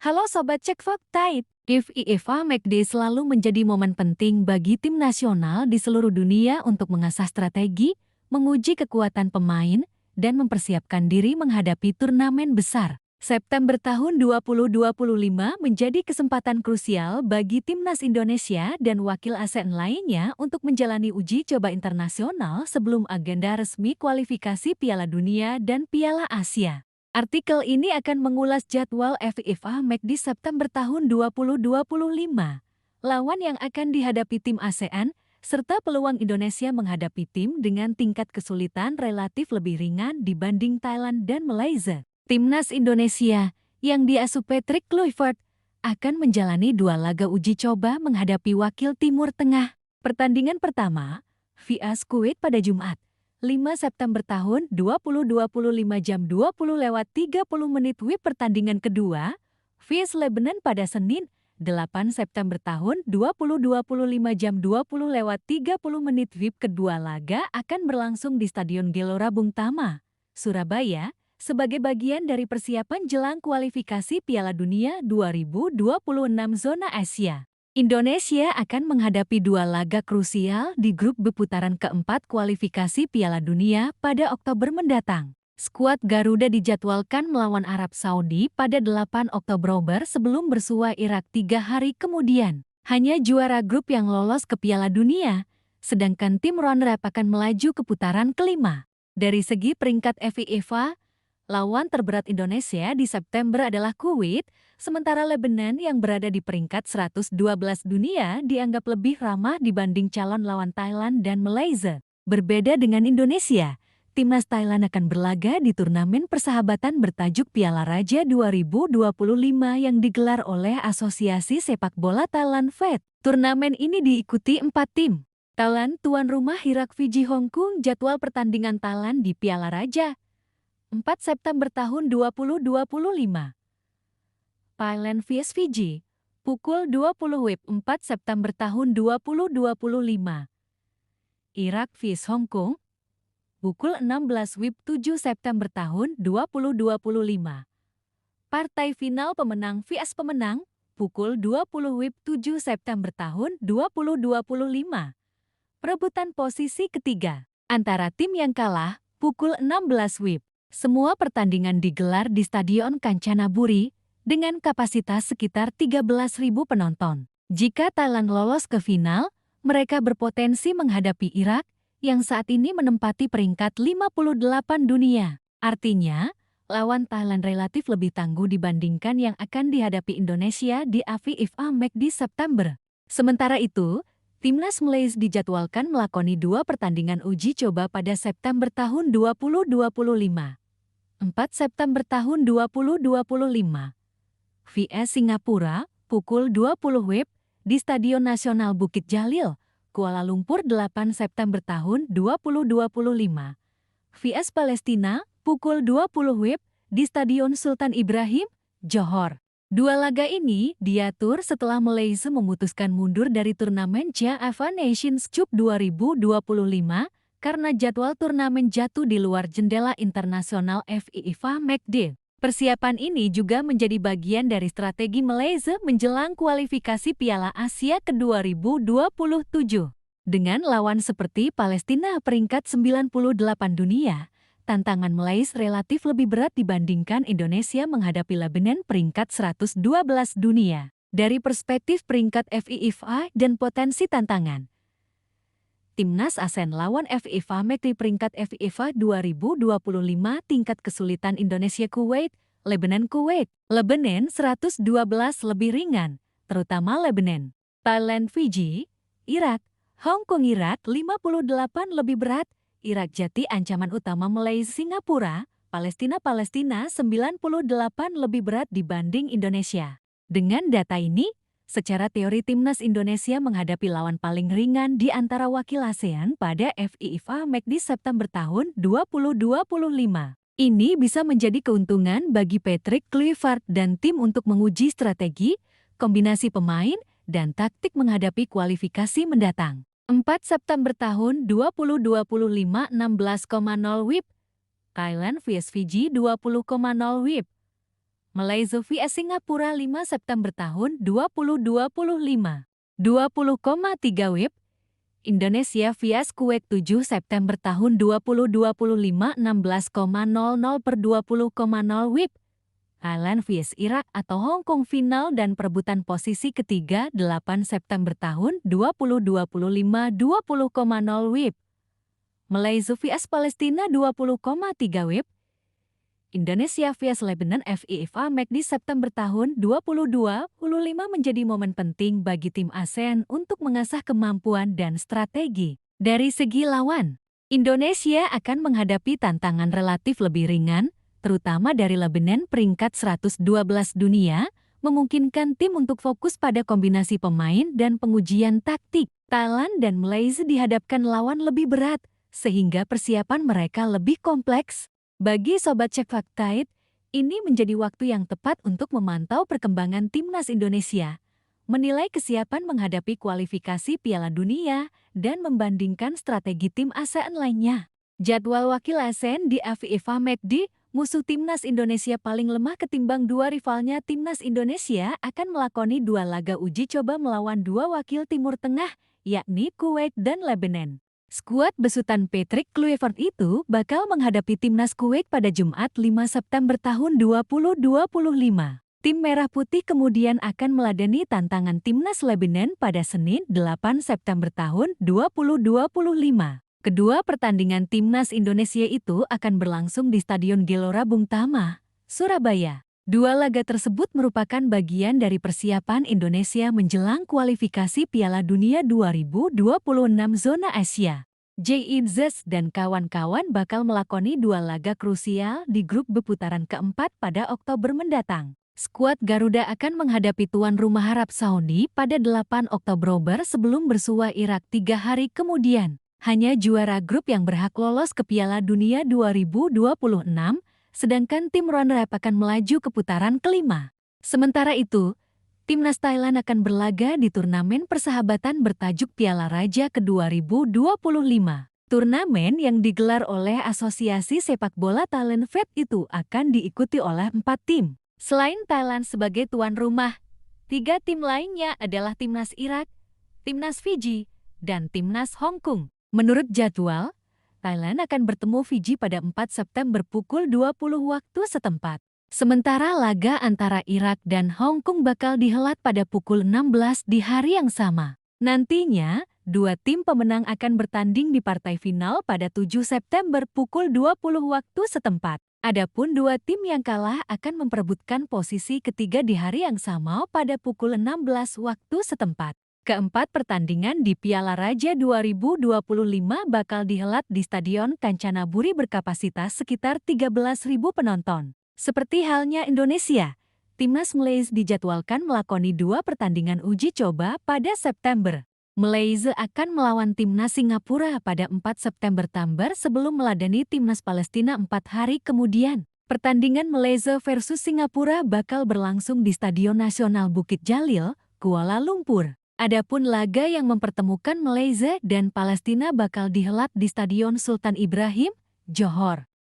Halo Sobat Cek Fakta, FIFA McD selalu menjadi momen penting bagi tim nasional di seluruh dunia untuk mengasah strategi, menguji kekuatan pemain, dan mempersiapkan diri menghadapi turnamen besar. September tahun 2025 menjadi kesempatan krusial bagi timnas Indonesia dan wakil ASEAN lainnya untuk menjalani uji coba internasional sebelum agenda resmi kualifikasi Piala Dunia dan Piala Asia. Artikel ini akan mengulas jadwal FIFA McD September tahun 2025, lawan yang akan dihadapi tim ASEAN, serta peluang Indonesia menghadapi tim dengan tingkat kesulitan relatif lebih ringan dibanding Thailand dan Malaysia. Timnas Indonesia, yang diasuh Patrick Kluivert, akan menjalani 2 laga uji coba menghadapi wakil Timur Tengah. Pertandingan pertama, via Kuwait pada Jumat, 5 September tahun 2025 jam 20:30 WIB. Pertandingan kedua, vs Lebanon pada Senin, 8 September tahun 2025 jam 20:30 WIB. Kedua laga akan berlangsung di Stadion Gelora Bung Tama, Surabaya, sebagai bagian dari persiapan jelang kualifikasi Piala Dunia 2026 zona Asia. Indonesia akan menghadapi 2 laga krusial di grup B putaran keempat kualifikasi Piala Dunia pada Oktober mendatang. Skuad Garuda dijadwalkan melawan Arab Saudi pada 8 Oktober sebelum bersua Irak 3 hari kemudian. Hanya juara grup yang lolos ke Piala Dunia, sedangkan tim runner-up akan melaju ke putaran kelima. Dari segi peringkat FIFA, lawan terberat Indonesia di September adalah Kuwait, sementara Lebanon yang berada di peringkat 112 dunia dianggap lebih ramah dibanding calon lawan Thailand dan Malaysia. Berbeda dengan Indonesia, timnas Thailand akan berlaga di turnamen persahabatan bertajuk Piala Raja 2025 yang digelar oleh Asosiasi Sepak Bola Thailand FED. Turnamen ini diikuti 4 tim. Thailand tuan rumah Irak, Fiji, Hong Kong. Jadwal pertandingan Thailand di Piala Raja 4 September tahun 2025. Thailand vs Fiji, pukul 20 WIB. 4 September tahun 2025. Irak vs Hong Kong, pukul 16 WIB. 7 September tahun 2025. Partai final pemenang vs pemenang, pukul 20 WIB. 7 September tahun 2025. Perebutan posisi ketiga antara tim yang kalah, pukul 16 WIB. Semua pertandingan digelar di Stadion Kanchanaburi dengan kapasitas sekitar 13.000 penonton. Jika Thailand lolos ke final, mereka berpotensi menghadapi Irak yang saat ini menempati peringkat 58 dunia. Artinya, lawan Thailand relatif lebih tangguh dibandingkan yang akan dihadapi Indonesia di FIFA McD September. Sementara itu, timnas Malaysia dijadwalkan melakoni 2 pertandingan uji coba pada September tahun 2025. 4 September tahun 2025. vs Singapura, pukul 20 WIB, di Stadion Nasional Bukit Jalil, Kuala Lumpur. 8 September tahun 2025. vs Palestina, pukul 20 WIB, di Stadion Sultan Ibrahim, Johor. 2 laga ini diatur setelah Malaysia memutuskan mundur dari turnamen Java Nations Cup 2025 karena jadwal turnamen jatuh di luar jendela internasional FIFA McD. Persiapan ini juga menjadi bagian dari strategi Malaysia menjelang kualifikasi Piala Asia ke 2027. Dengan lawan seperti Palestina peringkat 98 dunia, tantangan Malaysia relatif lebih berat dibandingkan Indonesia menghadapi Lebanon peringkat 112 dunia. Dari perspektif peringkat FIFA dan potensi tantangan, timnas ASEAN lawan FIFA McD peringkat FIFA 2025 tingkat kesulitan Indonesia Kuwait, Lebanon Kuwait. Lebanon 112 lebih ringan, terutama Lebanon. Thailand Fiji, Irak, Hong Kong Irak 58 lebih berat. Irak jadi ancaman utama Malaysia Singapura, Palestina 98 lebih berat dibanding Indonesia. Dengan data ini, secara teori timnas Indonesia menghadapi lawan paling ringan di antara wakil ASEAN pada FIFA McD September tahun 2025. Ini bisa menjadi keuntungan bagi Patrick Kluivert dan tim untuk menguji strategi, kombinasi pemain, dan taktik menghadapi kualifikasi mendatang. 4 September tahun 2025 16,0 WIB. Thailand vs Fiji 20,0 WIB. Malaysia vs Singapura 5 September tahun 2025. 20,3 WIB. Indonesia vs Kuwait 7 September tahun 2025 16,00 per 20,0 WIB. Thailand vs Irak atau Hong Kong final dan perebutan posisi ketiga 8 September tahun 2025 20,0 WIB. Malaysia vs Palestina 20,3 WIB. Indonesia vs Lebanon FIFA Match di September tahun 2025 menjadi momen penting bagi tim ASEAN untuk mengasah kemampuan dan strategi. Dari segi lawan, Indonesia akan menghadapi tantangan relatif lebih ringan, terutama dari Lebanon peringkat 112 dunia, memungkinkan tim untuk fokus pada kombinasi pemain dan pengujian taktik. Thailand dan Malaysia dihadapkan lawan lebih berat, sehingga persiapan mereka lebih kompleks. Bagi Sobat Cek Faktaid, ini menjadi waktu yang tepat untuk memantau perkembangan Timnas Indonesia, menilai kesiapan menghadapi kualifikasi Piala Dunia, dan membandingkan strategi tim ASEAN lainnya. Jadwal wakil ASEAN di FIFA Matchday, musuh Timnas Indonesia paling lemah ketimbang dua rivalnya. Timnas Indonesia akan melakoni dua laga uji coba melawan dua wakil Timur Tengah, yakni Kuwait dan Lebanon. Skuad besutan Patrick Kluivert itu bakal menghadapi Timnas Kuwait pada Jumat 5 September tahun 2025. Tim Merah Putih kemudian akan meladeni tantangan Timnas Lebanon pada Senin 8 September tahun 2025. Kedua pertandingan Timnas Indonesia itu akan berlangsung di Stadion Gelora Bung Tama, Surabaya. Dua laga tersebut merupakan bagian dari persiapan Indonesia menjelang kualifikasi Piala Dunia 2026 zona Asia. JIZES dan kawan-kawan bakal melakoni dua laga krusial di grup B putaran keempat pada Oktober mendatang. Skuad Garuda akan menghadapi tuan rumah Arab Saudi pada 8 Oktober sebelum bersua Irak 3 hari kemudian. Hanya juara grup yang berhak lolos ke Piala Dunia 2026, sedangkan tim runner-up akan melaju ke putaran kelima. Sementara itu, Timnas Thailand akan berlaga di turnamen persahabatan bertajuk Piala Raja ke-2025. Turnamen yang digelar oleh Asosiasi Sepak Bola Thailand FED itu akan diikuti oleh 4 tim. Selain Thailand sebagai tuan rumah, 3 tim lainnya adalah Timnas Irak, Timnas Fiji, dan Timnas Hong Kong. Menurut jadwal, Thailand akan bertemu Fiji pada 4 September pukul 20 waktu setempat. Sementara laga antara Irak dan Hong Kong bakal dihelat pada pukul 16 di hari yang sama. Nantinya, 2 tim pemenang akan bertanding di partai final pada 7 September pukul 20 waktu setempat. Adapun 2 tim yang kalah akan memperebutkan posisi ketiga di hari yang sama pada pukul 16 waktu setempat. Keempat pertandingan di Piala Raja 2025 bakal dihelat di Stadion Kancanaburi berkapasitas sekitar 13.000 penonton. Seperti halnya Indonesia, Timnas Malaysia dijadwalkan melakoni 2 pertandingan uji coba pada September. Malaysia akan melawan Timnas Singapura pada 4 September sebelum meladeni Timnas Palestina 4 hari kemudian. Pertandingan Malaysia versus Singapura bakal berlangsung di Stadion Nasional Bukit Jalil, Kuala Lumpur. Adapun laga yang mempertemukan Malaysia dan Palestina bakal dihelat di Stadion Sultan Ibrahim, Johor.